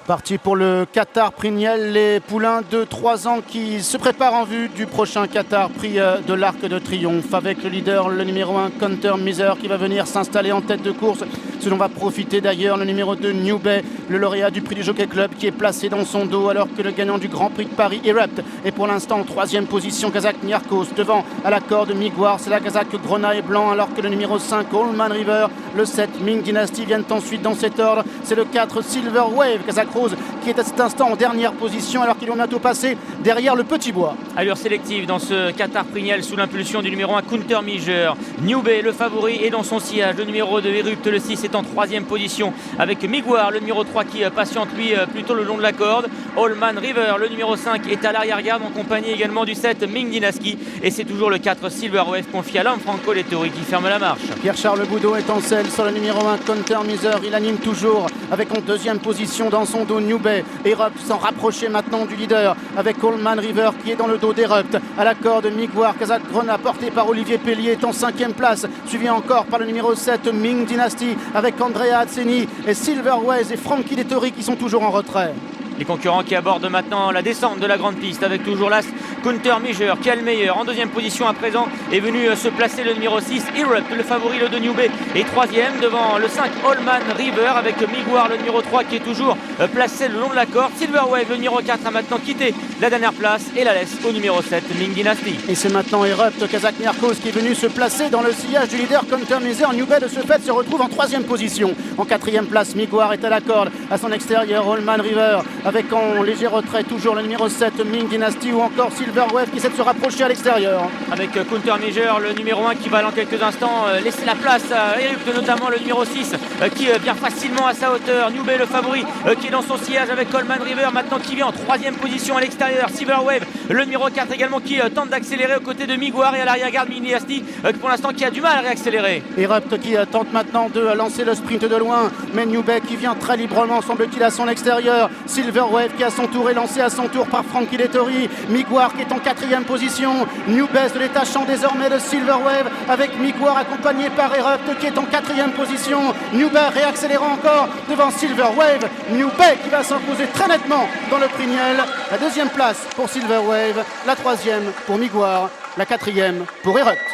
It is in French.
Parti pour le Qatar Prix Niel, les poulains de 3 ans qui se préparent en vue du prochain Qatar Prix de l'Arc de Triomphe, avec le leader, le numéro 1, Counter Miser, qui va venir s'installer en tête de course. Ce dont va profiter d'ailleurs le numéro 2, New Bay, le lauréat du prix du Jockey Club, qui est placé dans son dos, alors que le gagnant du Grand Prix de Paris, Erupt, est pour l'instant en 3e position. Kazakh Niarkos devant à la corde Migwar, c'est la Kazakh Grenaille Blanc, alors que le numéro 5, Allman River, le 7, Ming Dynasty viennent ensuite dans cet ordre. C'est le 4, Silver Wave, Kazakh Rose, qui est à cet instant en dernière position, alors qu'il est bientôt passé derrière le Petit Bois. Allure sélective dans ce Qatar Prix Niel sous l'impulsion du numéro 1, Counter Miser. New Bay, le favori, est dans son sillage. Le numéro 2, Erupt, le 6, est en 3e position avec Migwar, le numéro 3, qui patiente lui plutôt le long de la corde. Allman River, le numéro 5, est à l'arrière-garde en compagnie également du 7, Ming Dynasty. Et c'est toujours le 4, Silver Wave, confié à l'homme Franco Lettori, qui ferme la marche. Pierre-Charles Boudot est en selle sur le numéro 1, Counter Miser. Il anime toujours avec en 2e position dans son dos New Bay. Erupt s'en rapprocher maintenant du leader avec Allman River qui est dans le dos d'Erupt. À la corde Migwar, Kazakh Grena, porté par Olivier Pellier, est en 5e place, suivi encore par le numéro 7, Ming Dynasty, avec Andrea Azzeni et Silver Wave et Frankie Lettori qui sont toujours en retrait. Les concurrents qui abordent maintenant la descente de la grande piste avec toujours l'as Counter Miser qui est le meilleur. En 2e position à présent est venu se placer le numéro 6, Erupt, le favori, le de New Bay, et 3e devant le 5, Allman River, avec Migwar, le numéro 3, qui est toujours placé le long de la corde. Silver Wave, le numéro 4, a maintenant quitté la dernière place et la laisse au numéro 7, Ming Dynasty. Et c'est maintenant Erupt, Kazakh Niarkos, qui est venu se placer dans le sillage du leader Counter Miser. New Bay de ce fait se retrouve en 3e position. En 4e place, Migwar est à la corde. À son extérieur, Allman River, avec en léger retrait toujours le numéro 7, Ming Dynasty, ou encore Silver Wave qui essaie de se rapprocher à l'extérieur. Avec Counter Miser, le numéro 1, qui va dans quelques instants laisser la place à Erupt, notamment le numéro 6 qui vient facilement à sa hauteur. New Bay, le favori, qui est dans son sillage avec Allman River maintenant, qui vient en 3e position à l'extérieur. Silver Wave, le numéro 4 également, qui tente d'accélérer aux côtés de Migwar, et à l'arrière-garde Ming Dynasty pour l'instant qui a du mal à réaccélérer. Erupt qui tente maintenant de lancer le sprint de loin, mais New Bay qui vient très librement, semble-t-il, à son extérieur. Silver Wave qui à son tour est lancé à son tour par Frankie Lettori. Migwar qui est en 4e position. New Bay se détachant désormais de Silver Wave avec Migwar accompagné par Erupt qui est en 4e position. New Bay réaccélérant encore devant Silver Wave. New Bay qui va s'imposer très nettement dans le Prix Niel. La 2e place pour Silver Wave, la 3e pour Migwar, la 4e pour Erupt.